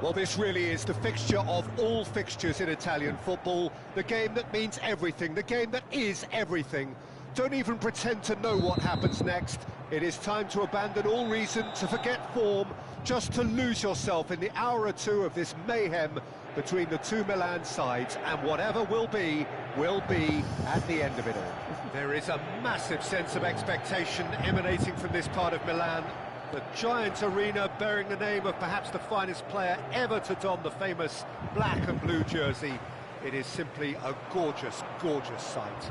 Well, this really is the fixture of all fixtures in Italian football. The game that means everything, the game that is everything. Don't even pretend to know what happens next. It is time to abandon all reason, to forget form, just to lose yourself in the hour or two of this mayhem between the two Milan sides, and whatever will be at the end of it all. There is a massive sense of expectation emanating from this part of Milan. The giant arena bearing the name of perhaps the finest player ever to don the famous black and blue jersey. It is simply a gorgeous, gorgeous sight.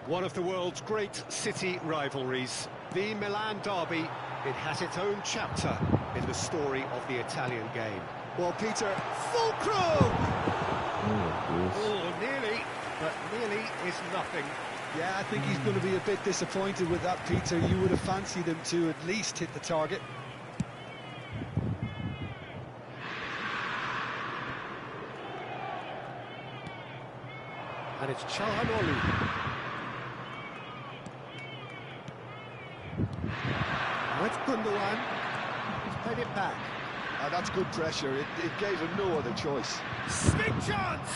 One of the world's great city rivalries, the Milan derby. It has its own chapter in the story of the Italian game. Well, Peter, FutRock! Oh, nearly, but nearly is nothing. Yeah, I think he's going to be a bit disappointed with that, Peter. You would have fancied him to at least hit the target. And it's Calhanoglu. Now it's Gundogan. He's played it back. That's good pressure. It gave him no other choice. Big chance!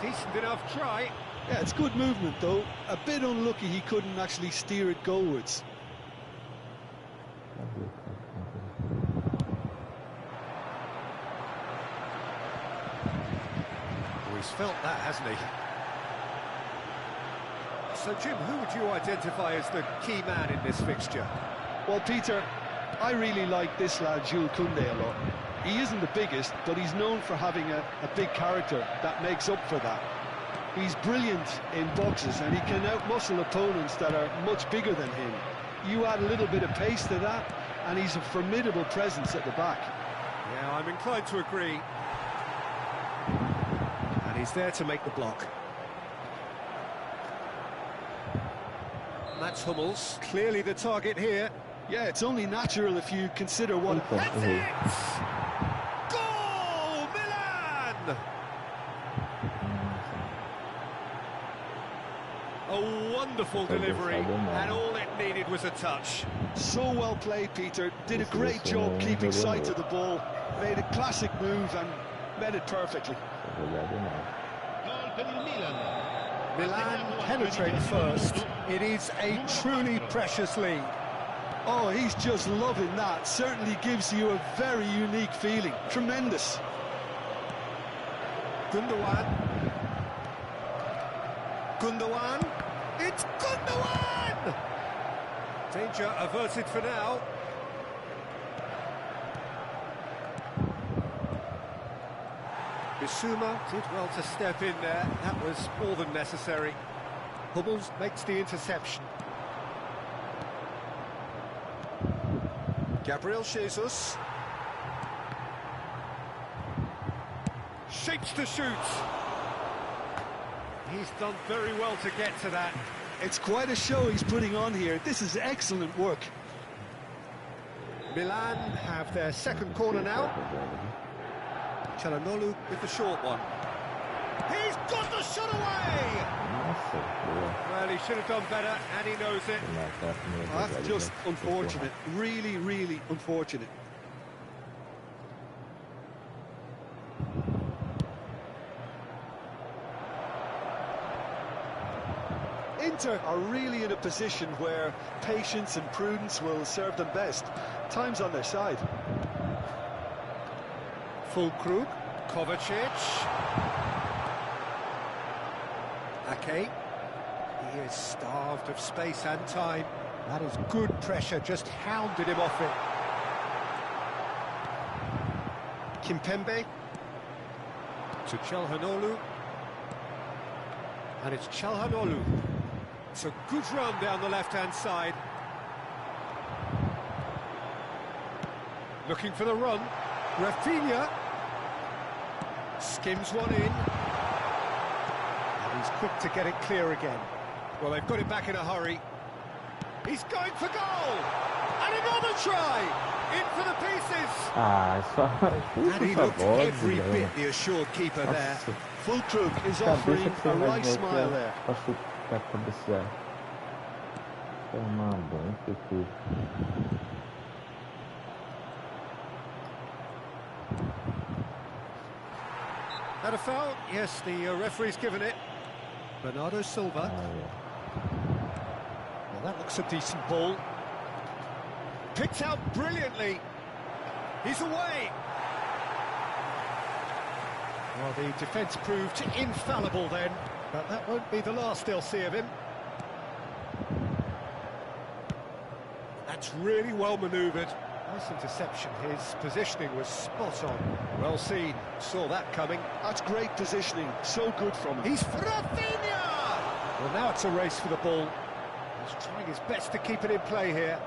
Decent enough try. Yeah, it's good movement, though. A bit unlucky he couldn't actually steer it goalwards. Oh, he's felt that, hasn't he? So, Jim, who would you identify as the key man in this fixture? Well, Peter, I really like this lad, Jules Koundé, a lot. He isn't the biggest, but he's known for having a big character that makes up for that. He's brilliant in boxes, and he can outmuscle opponents that are much bigger than him. You add a little bit of pace to that, and he's a formidable presence at the back. Yeah, I'm inclined to agree. And he's there to make the block. Mats Hummels, clearly the target here. Yeah, it's only natural if you consider what... That's it! Goal! Milan! A wonderful delivery, and all it needed was a touch. So well played, Peter. Did a great job keeping sight of the ball. Made a classic move and met it perfectly. Milan penetrate first. It is a truly precious lead. Oh, he's just loving that. Certainly gives you a very unique feeling. Tremendous. Gundogan. It's Gundogan! Danger averted for now. Bissouma did well to step in there. That was more than necessary. Hummels makes the interception. Gabriel Jesus. Shapes to shoot. He's done very well to get to that. It's quite a show he's putting on here. This is excellent work. Milan have their second corner now. Calhanoglu with the short one. He's got the shot away! Well, he should have done better, and he knows it. That's just unfortunate. Really, really unfortunate. Inter are really in a position where patience and prudence will serve them best. Time's on their side. FutRock, Kovacic. Ake. He is starved of space and time. That is good pressure, just hounded him off it. Kimpembe. To Calhanoglu. And it's Calhanoglu. It's a good run down the left-hand side. Looking for the run. Rafinha. Skims one in. And he's quick to get it clear again. Well, they've got it back in a hurry. He's going for goal! And another try! In for the pieces! And he looked every bit the assured keeper there. FutRock is offering a right smile there. And a foul? Yes, the referee's given it. Bernardo Silva. Well, that looks a decent ball. Picked out brilliantly. He's away. Well, the defence proved infallible then, but that won't be the last they'll see of him. That's really well manoeuvred. Nice interception. His positioning was spot on. Well seen. Saw that coming. That's great positioning. So good from him. He's Rafinha! Well, now it's a race for the ball. He's trying his best to keep it in play here.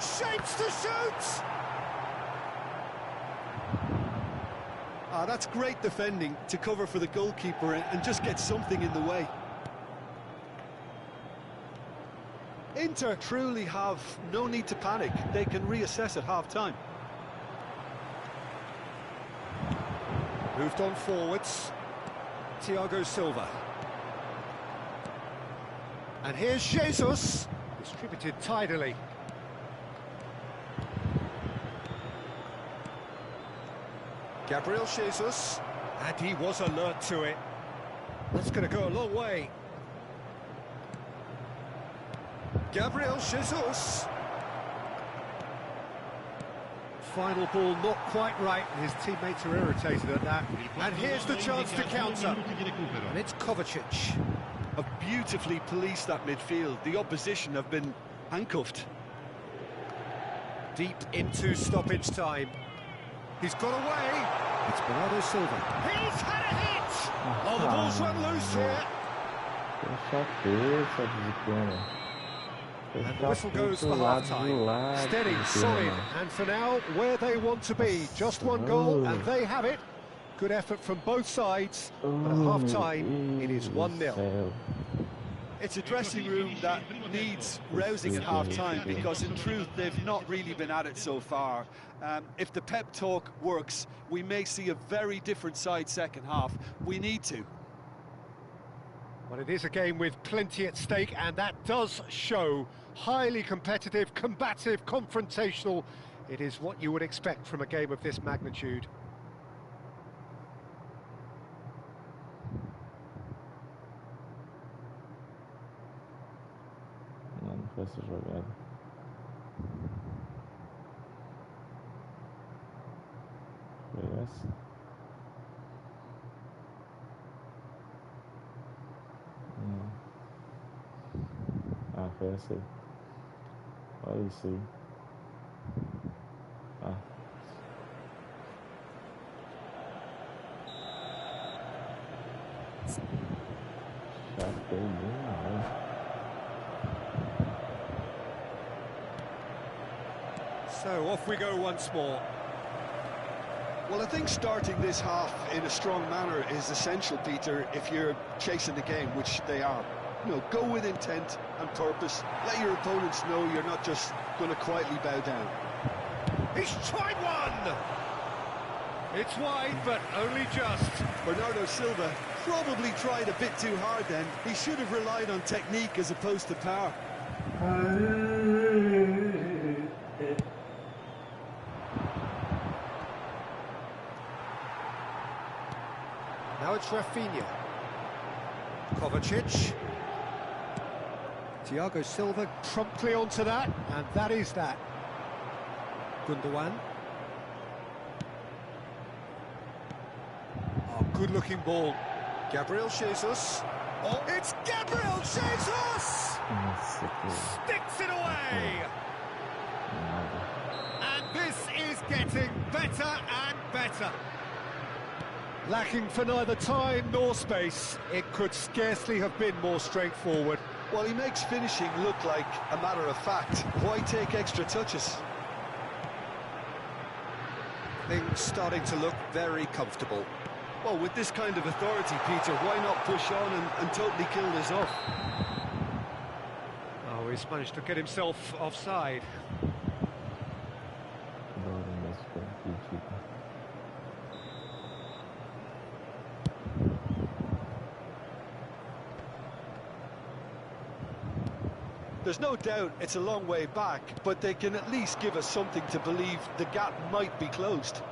Shapes to shoot! That's great defending to cover for the goalkeeper and just get something in the way. Inter truly have no need to panic. They can reassess at half-time. Moved on forwards. Thiago Silva. And here's Jesus. Distributed tidily. Gabriel Jesus, and he was alert to it. That's going to go a long way. Gabriel Jesus. Final ball not quite right, and his teammates are irritated at that. And here's the chance to counter. And it's Kovacic. Have beautifully policed that midfield. The opposition have been handcuffed. Deep into stoppage time. He's got away. It's Bernardo Silva. He's had a hit! Oh, the ball's run loose here. And the whistle goes for half-time. Steady, solid, and for now, where they want to be. Just one goal, and they have it. Good effort from both sides, but at half-time, it is 1-0. It's a dressing room that needs rousing at half-time because, in truth, they've not really been at it so far. If the pep talk works, we may see a very different side second half. We need to. Well, it is a game with plenty at stake, and that does show. Highly competitive, combative, confrontational. It is what you would expect from a game of this magnitude. Não foi essa jogada. Foi essa? Ah, foi essa aí. Olha isso aí. Ah. Chatei demais. So off we go once more. Well, I think starting this half in a strong manner is essential, Peter, if you're chasing the game, which they are. You know, go with intent and purpose. Let your opponents know you're not just going to quietly bow down. He's tried one! It's wide, but only just. Bernardo Silva probably tried a bit too hard then. He should have relied on technique as opposed to power. Now it's Rafinha. Kovacic. Thiago Silva promptly onto that, and that is that. Gundogan. Oh, good-looking ball. Gabriel Jesus. Oh, it's Gabriel Jesus! Sticks it away! And this is getting better and better. Lacking for neither time nor space, it could scarcely have been more straightforward. Well, he makes finishing look like a matter of fact. Why take extra touches? Things starting to look very comfortable. Well, with this kind of authority, Peter, why not push on and totally kill this off? Oh, he's managed to get himself offside. There's no doubt it's a long way back, but they can at least give us something to believe the gap might be closed.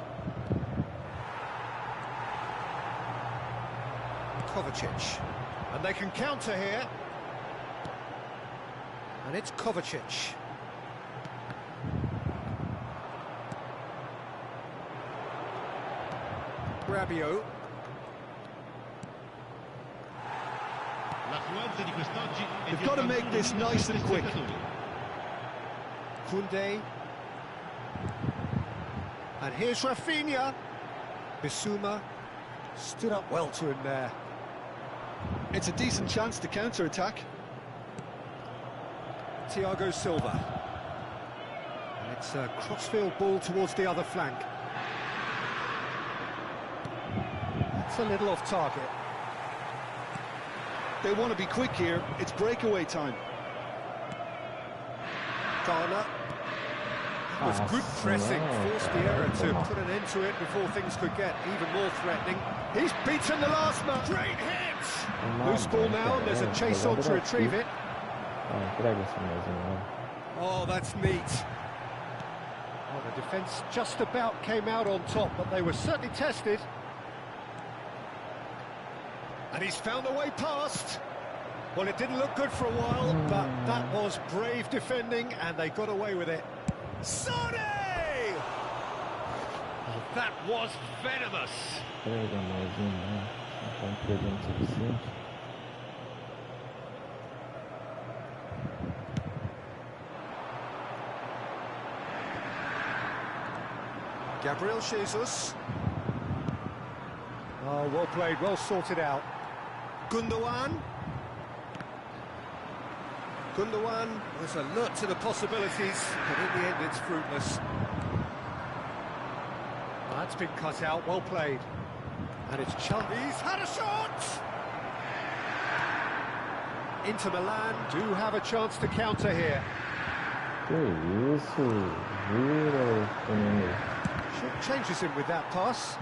Kovacic. And they can counter here. And it's Kovacic. Rabiot. They've got to make this nice and quick. Koundé. And here's Rafinha. Bissouma stood up well to him there. It's a decent chance to counter-attack. Thiago Silva. And it's a crossfield ball towards the other flank. That's a little off target. They want to be quick here. It's breakaway time. Garner. That was good pressing, forced the error to put an end to it before things could get even more threatening. He's beaten the last man. Great hit! Loose ball now, and there's a chase on to retrieve it. Oh, that's neat. Well, the defence just about came out on top, but they were certainly tested. And he's found a way past. Well, it didn't look good for a while, but that was brave defending, and they got away with it. Sane! Oh, that was venomous. Gabriel Jesus. Oh, well played, well sorted out. Gundogan. Gundogan was alert to the possibilities, but in the end it's fruitless. That's been cut out, well played. And it's He's had a shot! Inter Milan do have a chance to counter here. Short changes him with that pass.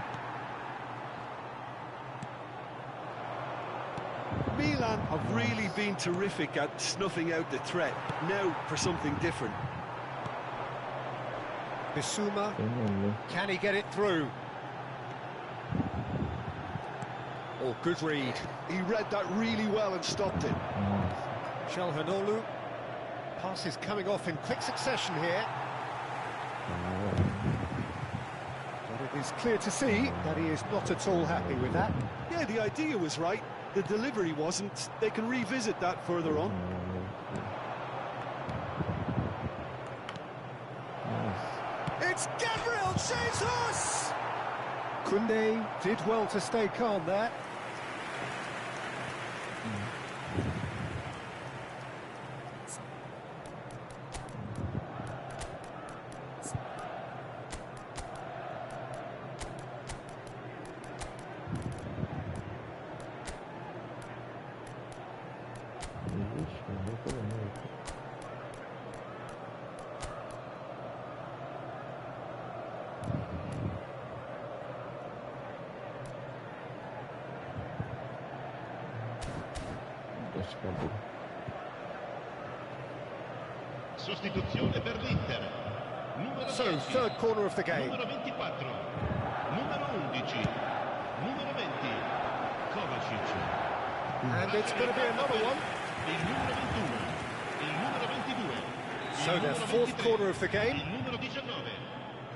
Milan have really been terrific at snuffing out the threat. Now for something different. Bissouma, can he get it through? Oh, good read. He read that really well and stopped it. Çalhanoğlu. Pass is coming off in quick succession here. But it is clear to see that he is not at all happy with that. Yeah, the idea was right. The delivery wasn't. They can revisit that further on. It's Gabriel Jesus! Koundé did well to stay calm there. Sostituzione per l'Inter. So, third corner of the game. Numero 24, numero 11, numero 20, Kovacic. And it's going to be another one. Il numero 21, il numero 22. So, their fourth corner of the game. Il numero 19,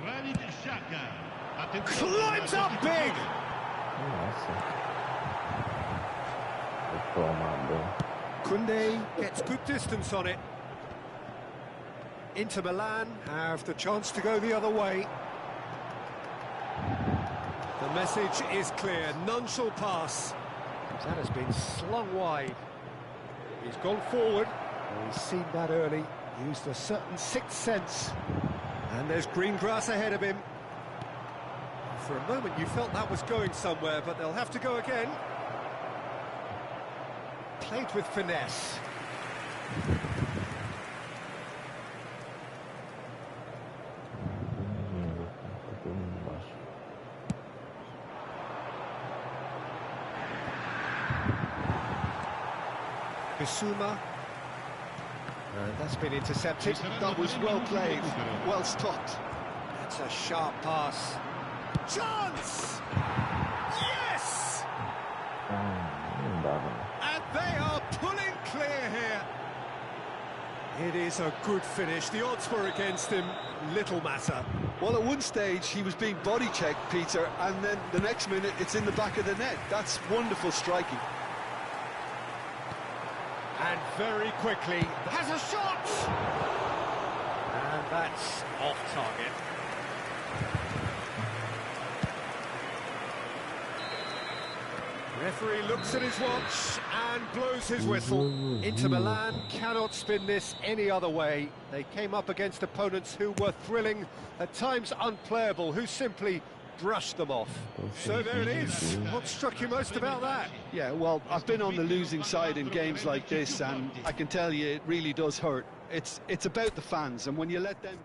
Granit Xhaka. Climbs up big! Koundé gets good distance on it. Inter Milan have the chance to go the other way. The message is clear, none shall pass. That has been slung wide. He's gone forward, he's seen that early, used a certain sixth sense. And there's green grass ahead of him. For a moment you felt that was going somewhere, but they'll have to go again. Played with finesse. Bissouma. That's been intercepted. That was well played, well stopped. That's a sharp pass. Chance! Yes! And they are pulling clear here. It is a good finish. The odds were against him. Little matter. Well, at one stage he was being body checked, Peter, and then the next minute it's in the back of the net. That's wonderful striking. And very quickly has a shot! And that's off target. Referee looks at his watch and blows his whistle. Inter Milan cannot spin this any other way. They came up against opponents who were thrilling, at times unplayable, who simply brushed them off. So there it is. What struck you most about that? Yeah, well, I've been on the losing side in games like this, and I can tell you it really does hurt. It's about the fans, and when you let them...